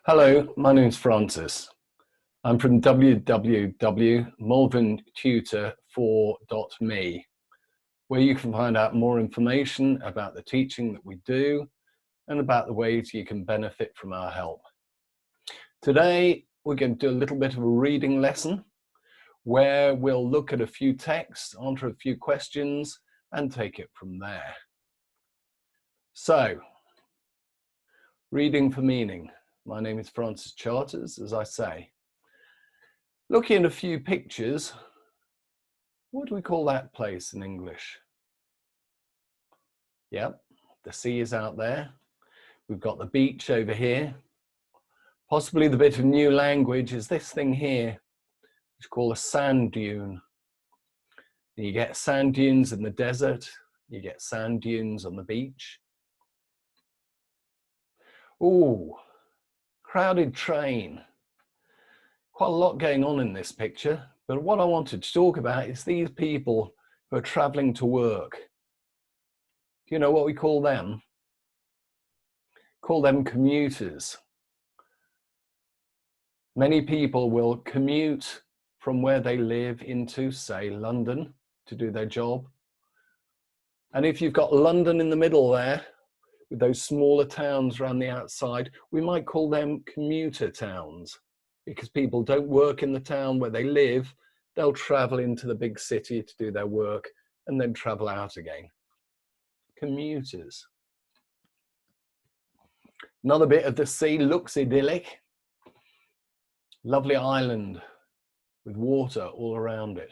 Hello, my name's Francis. I'm from www.malverntutor4.me, where you can find out more information about the teaching that we do and about the ways you can benefit from our help. Today, we're going to do a little bit of a reading lesson where we'll look at a few texts, answer a few questions, and take it from there. So, reading for meaning. My name is Francis Charters, as I say. Looking at a few pictures, what do we call that place in English? Yep, the sea is out there. We've got the beach over here. Possibly the bit of new language is this thing here, which is called a sand dune. You get sand dunes in the desert, you get sand dunes on the beach. Ooh, crowded train. Quite a lot going on in this picture, but what I wanted to talk about is these people who are traveling to work. Do you know what we call them? Call them commuters. Many people will commute from where they live into, say, London to do their job. And if you've got London in the middle there, with those smaller towns around the outside, we might call them commuter towns, because people don't work in the town where they live. They'll travel into the big city to do their work and then travel out again. Commuters. Another bit of the sea looks idyllic. Lovely island with water all around it.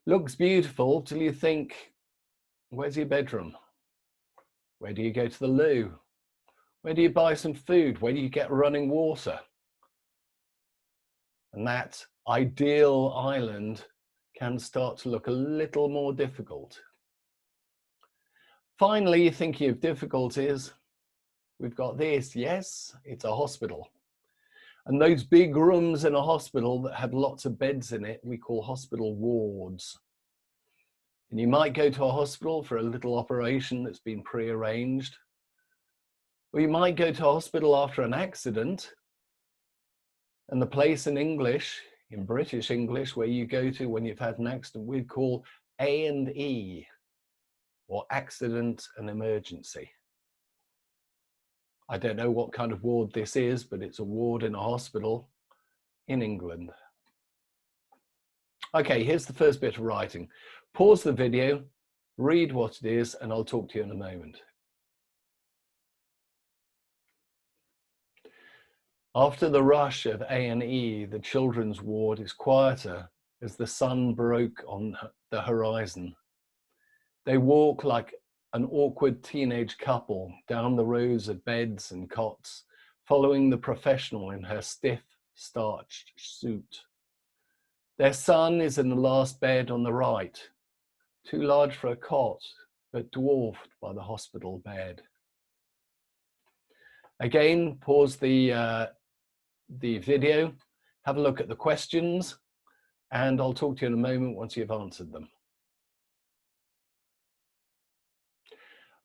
Looks beautiful till you think, where's your bedroom? Where do you go to the loo? Where do you buy some food? Where do you get running water? And that ideal island can start to look a little more difficult. Finally, thinking of difficulties, we've got this. Yes, it's a hospital. And those big rooms in a hospital that have lots of beds in it, we call hospital wards. And you might go to a hospital for a little operation that's been pre-arranged. Or you might go to a hospital after an accident. And the place in English, in British English, where you go to when you've had an accident, we call A&E, or accident and emergency. I don't know what kind of ward this is, but it's a ward in a hospital in England. Okay, here's the first bit of writing. Pause the video, read what it is, and I'll talk to you in a moment. After the rush of A&E, the children's ward is quieter as the sun broke on the horizon. They walk like an awkward teenage couple down the rows of beds and cots, following the professional in her stiff, starched suit. Their son is in the last bed on the right, too large for a cot, but dwarfed by the hospital bed. Again, pause the video, have a look at the questions, and I'll talk to you in a moment once you've answered them.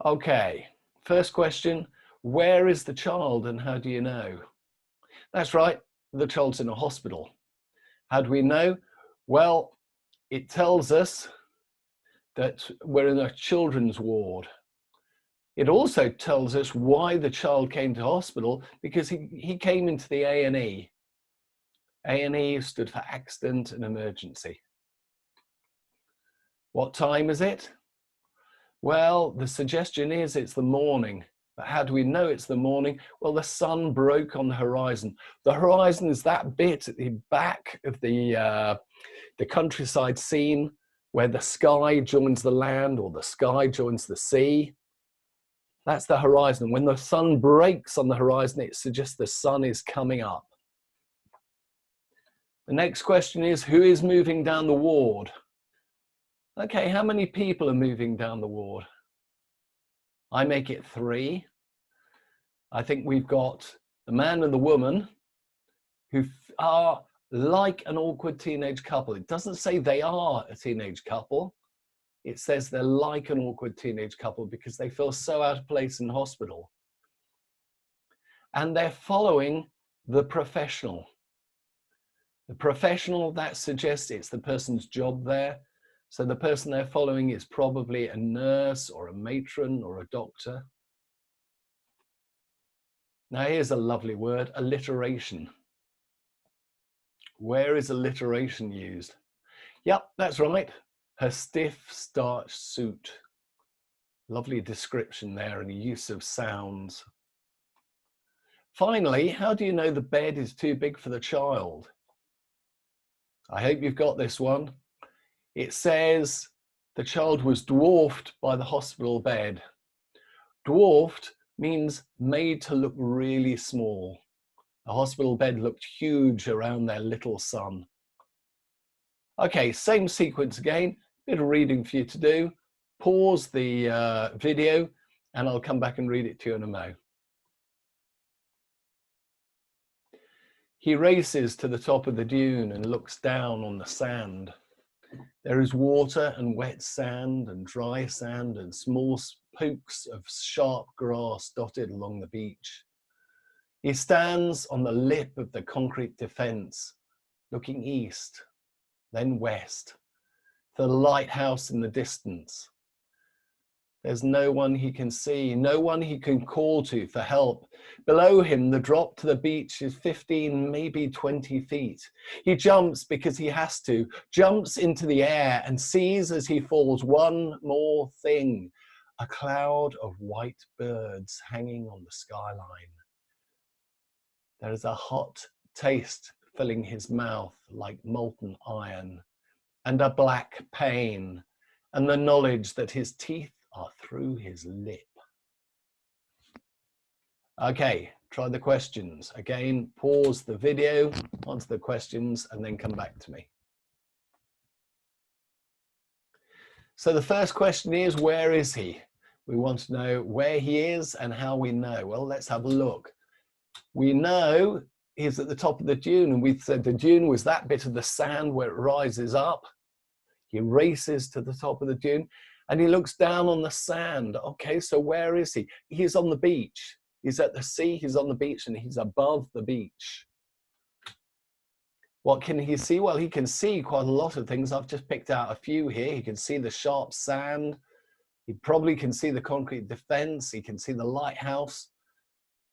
Okay, first question, where is the child and how do you know? That's right, the child's in a hospital. How do we know? Well, it tells us that we're in a children's ward. It also tells us why the child came to hospital, because he came into the A&E. A&E stood for accident and emergency. What time is it? Well, the suggestion is it's the morning. But how do we know it's the morning? Well, the sun broke on the horizon. The horizon is that bit at the back of the countryside scene where the sky joins the land or the sky joins the sea. That's the horizon. When the sun breaks on the horizon, it suggests the sun is coming up. The next question is, who is moving down the ward? Okay, how many people are moving down the ward? I make it 3. I think we've got the man and the woman who are like an awkward teenage couple. It doesn't say they are a teenage couple. It says they're like an awkward teenage couple because they feel so out of place in hospital. and they're following the professional. The professional, that suggests it's the person's job there. So the person they're following is probably a nurse or a matron or a doctor. Now here's a lovely word, alliteration. Where is alliteration used? Yep, that's right. Her stiff starched suit. Lovely description there and use of sounds. Finally, how do you know the bed is too big for the child? I hope you've got this one. It says the child was dwarfed by the hospital bed. Dwarfed means made to look really small. The hospital bed looked huge around their little son. Okay, same sequence again, bit of reading for you to do. Pause the video and I'll come back and read it to you in a mo. He races to the top of the dune and looks down on the sand. There is water and wet sand and dry sand and small spokes of sharp grass dotted along the beach. He stands on the lip of the concrete defense, looking east, then west, to the lighthouse in the distance. There's no one he can see, no one he can call to for help. Below him, the drop to the beach is 15, maybe 20 feet. He jumps because he has to, jumps into the air and sees as he falls one more thing, a cloud of white birds hanging on the skyline. There is a hot taste filling his mouth like molten iron, and a black pain, and the knowledge that his teeth are through his lip. Okay, try the questions. Again, pause the video, answer the questions, and then come back to me. So the first question is, where is he? We want to know where he is and how we know. Well, let's have a look. We know he's at the top of the dune, and we said the dune was that bit of the sand where it rises up. He races to the top of the dune and he looks down on the sand. Okay, so where is he? He's on the beach. He's at the sea, he's on the beach, and he's above the beach. What can he see? Well, he can see quite a lot of things. I've just picked out a few here. He can see the sharp sand. He probably can see the concrete defense. He can see the lighthouse.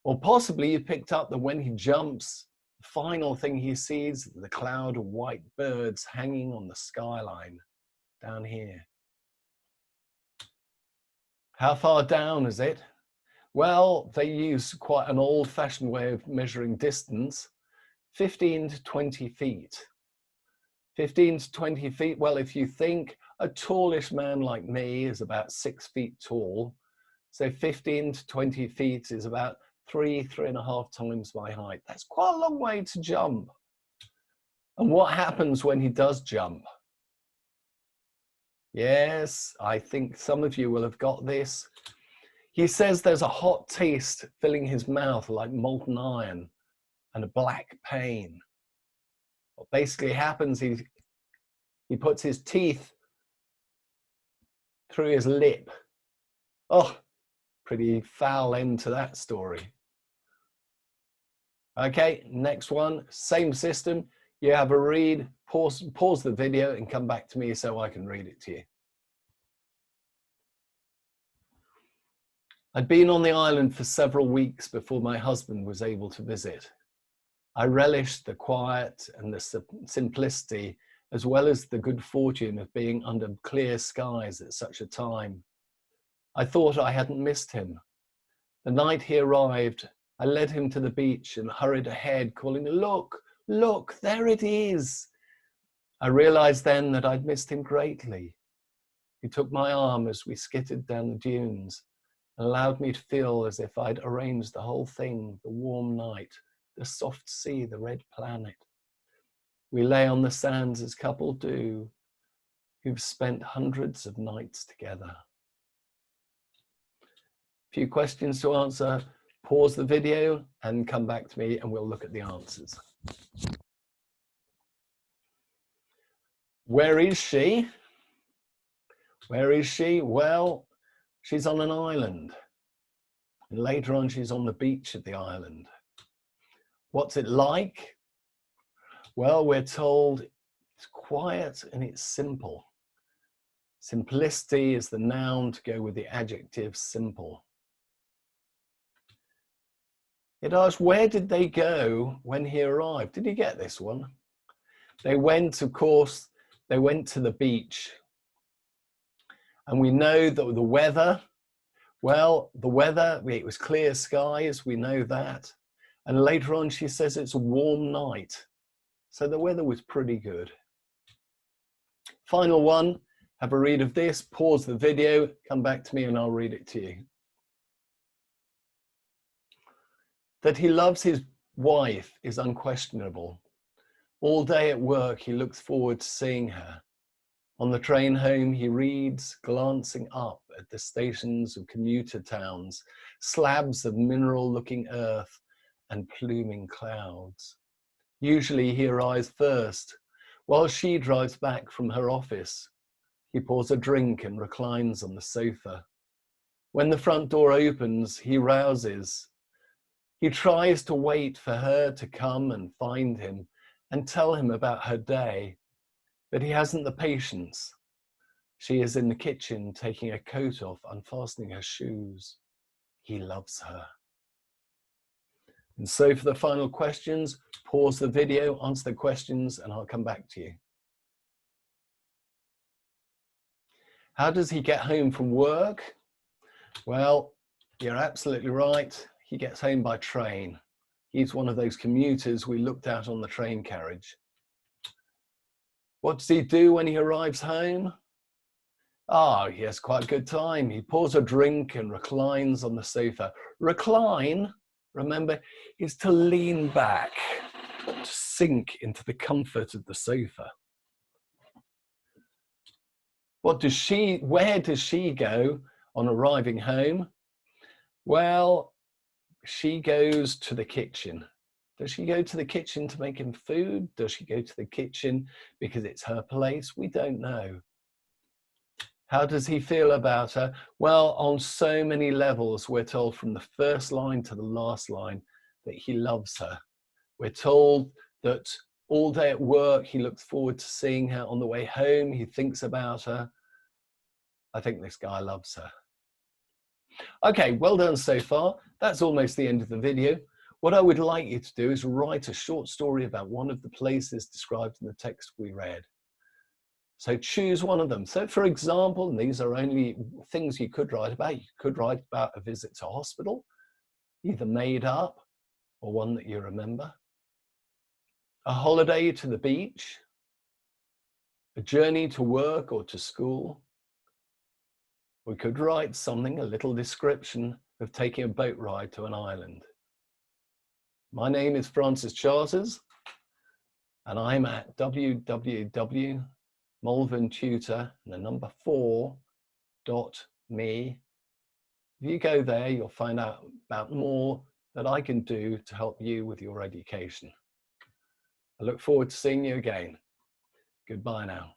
Or possibly you picked up that when he jumps, the final thing he sees is the cloud of white birds hanging on the skyline down here. How far down is it? Well, they use quite an old-fashioned way of measuring distance, 15 to 20 feet. 15 to 20 feet, well, if you think a tallish man like me is about 6 feet tall, so 15 to 20 feet is about 3.5 times my height. That's quite a long way to jump. And what happens when he does jump? Yes, I think some of you will have got this. He says there's a hot taste filling his mouth like molten iron and a black pain. What basically happens, he puts his teeth through his lip. Oh, pretty foul end to that story. Okay, next one, same system. You have a read, pause the video and come back to me so I can read it to you. I'd been on the island for several weeks before my husband was able to visit. I relished the quiet and the simplicity, as well as the good fortune of being under clear skies at such a time. I thought I hadn't missed him. The night he arrived, I led him to the beach and hurried ahead, calling, "Look, look, there it is." I realized then that I'd missed him greatly. He took my arm as we skittered down the dunes and allowed me to feel as if I'd arranged the whole thing, the warm night, the soft sea, the red planet. We lay on the sands as couples do, who've spent hundreds of nights together. A few questions to answer. Pause the video and come back to me and we'll look at the answers. Where is she? Where is she? Well, she's on an island. And later on, she's on the beach of the island. What's it like? Well, we're told it's quiet and it's simple. Simplicity is the noun to go with the adjective simple. It asks, where did they go when he arrived? Did you get this one? They went, of course, they went to the beach. And we know that the weather, well, the weather, it was clear skies, we know that. And later on, she says it's a warm night. So the weather was pretty good. Final one, have a read of this, pause the video, come back to me and I'll read it to you. That he loves his wife is unquestionable. All day at work, he looks forward to seeing her. On the train home, he reads, glancing up at the stations of commuter towns, slabs of mineral-looking earth and pluming clouds. Usually he arrives first, while she drives back from her office. He pours a drink and reclines on the sofa. When the front door opens, he rouses. He tries to wait for her to come and find him and tell him about her day, but he hasn't the patience. She is in the kitchen taking her coat off, unfastening her shoes. He loves her. And so for the final questions, pause the video, answer the questions, and I'll come back to you. How does he get home from work? Well, you're absolutely right. He gets home by train. He's one of those commuters we looked at on the train carriage. What does he do when he arrives home? He has quite a good time. He pours a drink and reclines on the sofa. Recline, remember, is to lean back, to sink into the comfort of the sofa. Where does she go on arriving home? Well, she goes to the kitchen. Does she go to the kitchen to make him food? Does she go to the kitchen because it's her place? We don't know. How does he feel about her? Well, on so many levels, we're told from the first line to the last line that he loves her. We're told that all day at work, he looks forward to seeing her. On the way home, he thinks about her. I think this guy loves her. Okay, well done so far. That's almost the end of the video. What I would like you to do is write a short story about one of the places described in the text we read. So choose one of them. So for example, and these are only things you could write about. You could write about a visit to a hospital, either made up or one that you remember. A holiday to the beach, a journey to work or to school. We could write something, a little description of taking a boat ride to an island. My name is Francis Charters, and I'm at www.malverntutor4.me. If you go there, you'll find out about more that I can do to help you with your education. I look forward to seeing you again. Goodbye now.